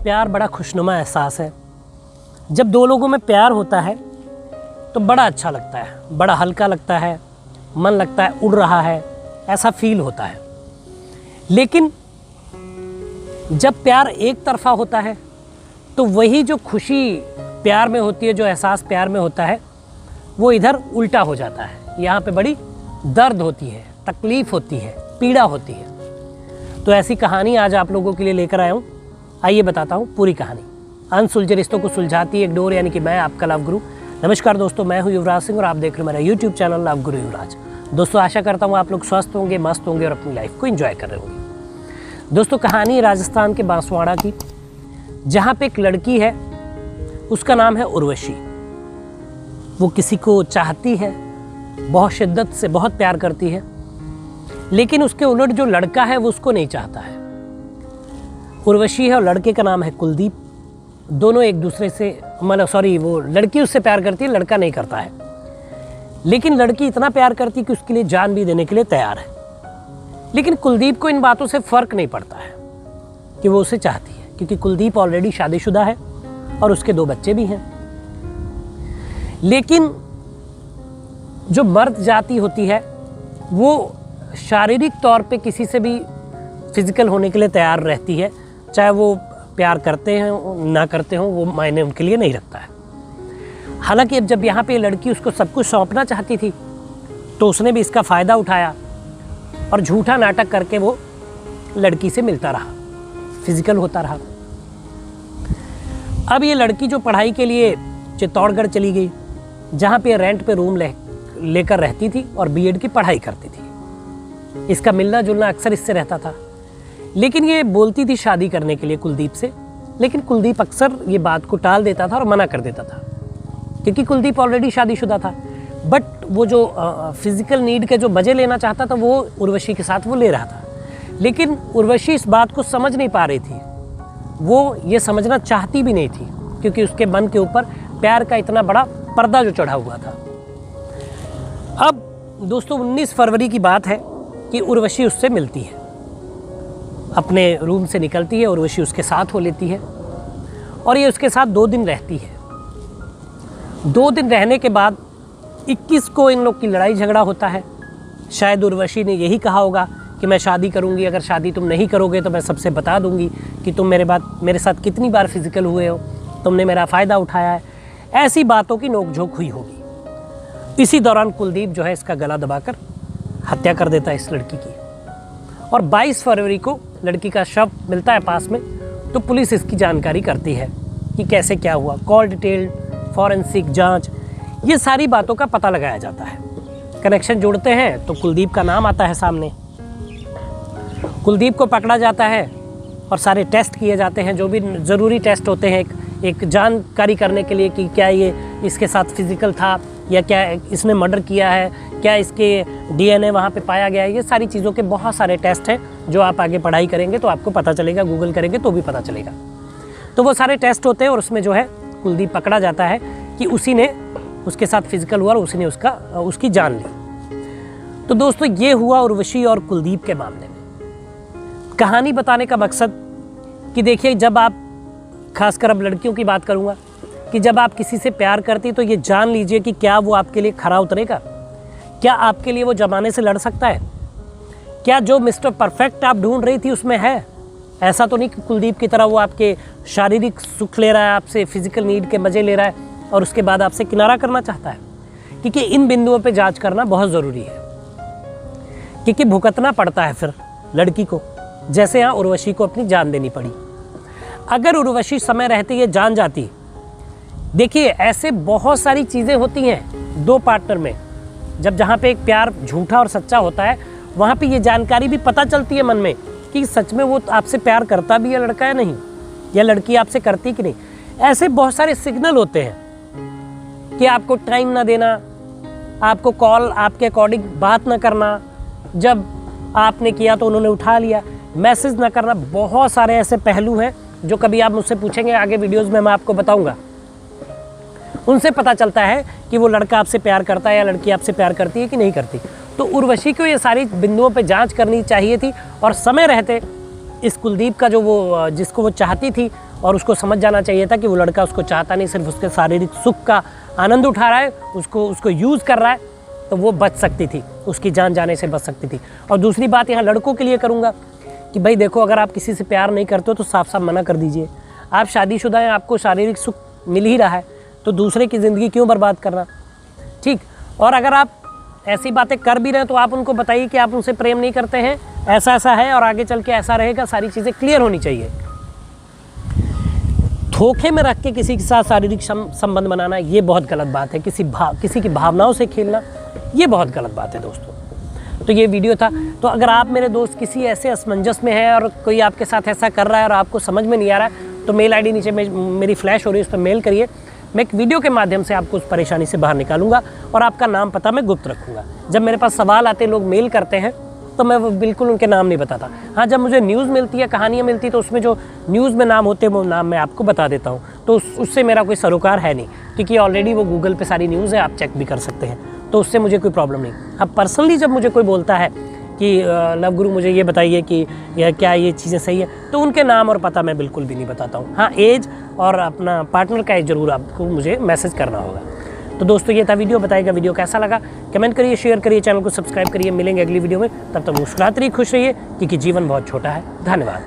प्यार बड़ा खुशनुमा एहसास है। जब दो लोगों में प्यार होता है तो बड़ा अच्छा लगता है, बड़ा हल्का लगता है, मन लगता है उड़ रहा है, ऐसा फील होता है। लेकिन जब प्यार एक तरफा होता है तो वही जो खुशी प्यार में होती है, जो एहसास प्यार में होता है, वो इधर उल्टा हो जाता है। यहाँ पे बड़ी दर्द होती है, तकलीफ़ होती है, पीड़ा होती है। तो ऐसी कहानी आज आप लोगों के लिए लेकर आया हूँ। आइए बताता हूँ पूरी कहानी। अनसुलझे रिश्तों को सुलझाती एक डोर, यानी कि मैं आपका लव गुरु। नमस्कार दोस्तों, मैं हूँ युवराज सिंह और आप देख रहे हैं मेरा यूट्यूब चैनल लव गुरु युवराज। दोस्तों, आशा करता हूँ आप लोग स्वस्थ होंगे, मस्त होंगे और अपनी लाइफ को एंजॉय कर रहे होंगे। दोस्तों, कहानी राजस्थान के बांसवाड़ा की, जहाँ पे एक लड़की है, उसका नाम है उर्वशी। वो किसी को चाहती है, बहुत शिद्दत से बहुत प्यार करती है, लेकिन उसके उलट जो लड़का है वो उसको नहीं चाहता है। उर्वशी है और लड़के का नाम है कुलदीप। दोनों एक दूसरे से वो लड़की उससे प्यार करती है, लड़का नहीं करता है। लेकिन लड़की इतना प्यार करती है कि उसके लिए जान भी देने के लिए तैयार है। लेकिन कुलदीप को इन बातों से फ़र्क नहीं पड़ता है कि वो उसे चाहती है, क्योंकि कुलदीप ऑलरेडी शादीशुदा है और उसके 2 बच्चे भी हैं। लेकिन जो मर्द जाति होती है वो शारीरिक तौर पे किसी से भी फिजिकल होने के लिए तैयार रहती है, चाहे वो प्यार करते हैं ना करते हों, वो मायने उनके लिए नहीं रखता है। हालांकि अब जब यहाँ पे लड़की उसको सब कुछ सौंपना चाहती थी तो उसने भी इसका फ़ायदा उठाया और झूठा नाटक करके वो लड़की से मिलता रहा, फिजिकल होता रहा। अब ये लड़की जो पढ़ाई के लिए चित्तौड़गढ़ चली गई, जहाँ पे रेंट पे रूम लेकर रहती थी और बीएड की पढ़ाई करती थी। इसका मिलना जुलना अक्सर इससे रहता था। लेकिन ये बोलती थी शादी करने के लिए कुलदीप से, लेकिन कुलदीप अक्सर ये बात को टाल देता था और मना कर देता था, क्योंकि कुलदीप ऑलरेडी शादीशुदा था। बट वो जो फिजिकल नीड के जो मज़े लेना चाहता था वो उर्वशी के साथ वो ले रहा था। लेकिन उर्वशी इस बात को समझ नहीं पा रही थी, वो ये समझना चाहती भी नहीं थी, क्योंकि उसके मन के ऊपर प्यार का इतना बड़ा पर्दा जो चढ़ा हुआ था। अब दोस्तों 19 फरवरी की बात है कि उर्वशी उससे मिलती है, अपने रूम से निकलती है, उर्वशी उसके साथ हो लेती है और ये उसके साथ 2 दिन रहती है। 2 दिन रहने के बाद 21 को इन लोग की लड़ाई झगड़ा होता है। शायद उर्वशी ने यही कहा होगा कि मैं शादी करूंगी, अगर शादी तुम नहीं करोगे तो मैं सबसे बता दूंगी कि तुम मेरे साथ कितनी बार फिजिकल हुए हो, तुमने मेरा फ़ायदा उठाया है। ऐसी बातों की नोकझोंक हुई होगी। इसी दौरान कुलदीप जो है इसका गला दबाकर हत्या कर देता है इस लड़की की। और 22 फरवरी को लड़की का शव मिलता है पास में, तो पुलिस इसकी जानकारी करती है कि कैसे क्या हुआ। कॉल डिटेल, फॉरेंसिक जांच, ये सारी बातों का पता लगाया जाता है। कनेक्शन जोड़ते हैं तो कुलदीप का नाम आता है सामने। कुलदीप को पकड़ा जाता है और सारे टेस्ट किए जाते हैं, जो भी ज़रूरी टेस्ट होते हैं एक जानकारी करने के लिए कि क्या ये इसके साथ फिजिकल था या क्या इसने मर्डर किया है, क्या इसके डीएनए वहाँ पे पाया गया है। ये सारी चीज़ों के बहुत सारे टेस्ट हैं जो आप आगे पढ़ाई करेंगे तो आपको पता चलेगा, गूगल करेंगे तो भी पता चलेगा। तो वो सारे टेस्ट होते हैं और उसमें जो है कुलदीप पकड़ा जाता है कि उसी ने उसके साथ फिजिकल हुआ और उसी ने उसकी जान ली। तो दोस्तों, ये हुआ उर्वशी और कुलदीप के मामले में। कहानी बताने का मकसद कि देखिए, जब आप, खासकर अब लड़कियों की बात करूँगा, कि जब आप किसी से प्यार करती तो ये जान लीजिए कि क्या वो आपके लिए खरा उतरेगा, क्या आपके लिए वो ज़माने से लड़ सकता है, क्या जो मिस्टर परफेक्ट आप ढूंढ रही थी उसमें है। ऐसा तो नहीं कि कुलदीप की तरह वो आपके शारीरिक सुख ले रहा है, आपसे फिजिकल नीड के मज़े ले रहा है और उसके बाद आपसे किनारा करना चाहता है। क्योंकि इन बिंदुओं पे जांच करना बहुत ज़रूरी है, क्योंकि भुगतना पड़ता है फिर लड़की को, जैसे यहाँ उर्वशी को अपनी जान देनी पड़ी। अगर उर्वशी समय रहते ये जान जाती, देखिए ऐसे बहुत सारी चीज़ें होती हैं 2 पार्टनर में, जहाँ पे एक प्यार झूठा और सच्चा होता है, वहाँ पे ये जानकारी भी पता चलती है मन में कि सच में वो आपसे प्यार करता भी है लड़का या नहीं, या लड़की आपसे करती कि नहीं। ऐसे बहुत सारे सिग्नल होते हैं कि आपको टाइम ना देना, आपको कॉल आपके अकॉर्डिंग बात ना करना, जब आपने किया तो उन्होंने उठा लिया, मैसेज ना करना। बहुत सारे ऐसे पहलू हैं जो कभी आप मुझसे पूछेंगे आगे वीडियोज़ में, मैं आपको बताऊँगा। उनसे पता चलता है कि वो लड़का आपसे प्यार करता है या लड़की आपसे प्यार करती है कि नहीं करती। तो उर्वशी को ये सारी बिंदुओं पे जांच करनी चाहिए थी और समय रहते इस कुलदीप का जो वो जिसको वो चाहती थी और उसको समझ जाना चाहिए था कि वो लड़का उसको चाहता नहीं, सिर्फ उसके शारीरिक सुख का आनंद उठा रहा है, उसको यूज़ कर रहा है, तो वो बच सकती थी, उसकी जान जाने से बच सकती थी। और दूसरी बात यहाँ लड़कों के लिए करूँगा कि भाई देखो, अगर आप किसी से प्यार नहीं करते हो तो साफ साफ मना कर दीजिए। आप शादीशुदा हैं, आपको शारीरिक सुख मिल ही रहा है, तो दूसरे की ज़िंदगी क्यों बर्बाद करना, ठीक। और अगर आप ऐसी बातें कर भी रहे हैं तो आप उनको बताइए कि आप उनसे प्रेम नहीं करते हैं, ऐसा ऐसा है और आगे चल के ऐसा रहेगा, सारी चीज़ें क्लियर होनी चाहिए। धोखे में रख के किसी के साथ शारीरिक संबंध बनाना ये बहुत गलत बात है। किसी की भावनाओं से खेलना ये बहुत गलत बात है दोस्तों। तो ये वीडियो था। तो अगर आप मेरे दोस्त किसी ऐसे असमंजस में है और कोई आपके साथ ऐसा कर रहा है और आपको समझ में नहीं आ रहा है, तो मेल आईडी नीचे मेरी फ्लैश हो रही है, उस पर मेल करिए। मैं एक वीडियो के माध्यम से आपको उस परेशानी से बाहर निकालूंगा और आपका नाम पता मैं गुप्त रखूँगा। जब मेरे पास सवाल आते, लोग मेल करते हैं, तो मैं वो बिल्कुल उनके नाम नहीं बताता। हाँ, जब मुझे न्यूज़ मिलती है, कहानियाँ मिलती है, तो उसमें जो न्यूज़ में नाम होते हैं वो नाम मैं आपको बता देता हूँ। तो उससे मेरा कोई सरोकार है नहीं, क्योंकि ऑलरेडी वो गूगल पे सारी न्यूज़ है, आप चेक भी कर सकते हैं, तो उससे मुझे कोई प्रॉब्लम नहीं। अब पर्सनली जब मुझे कोई बोलता है कि लव गुरु मुझे ये बताइए कि क्या ये चीज़ें सही है, तो उनके नाम और पता मैं बिल्कुल भी नहीं बताता हूँ। हाँ, एज और अपना पार्टनर का एज ज़रूर आपको मुझे मैसेज करना होगा। तो दोस्तों ये था वीडियो। बताइएगा वीडियो कैसा लगा, कमेंट करिए, शेयर करिए, चैनल को सब्सक्राइब करिए। मिलेंगे अगली वीडियो में, तब तक मुस्कुराते रहिए, खुश रहिए, क्योंकि जीवन बहुत छोटा है। धन्यवाद।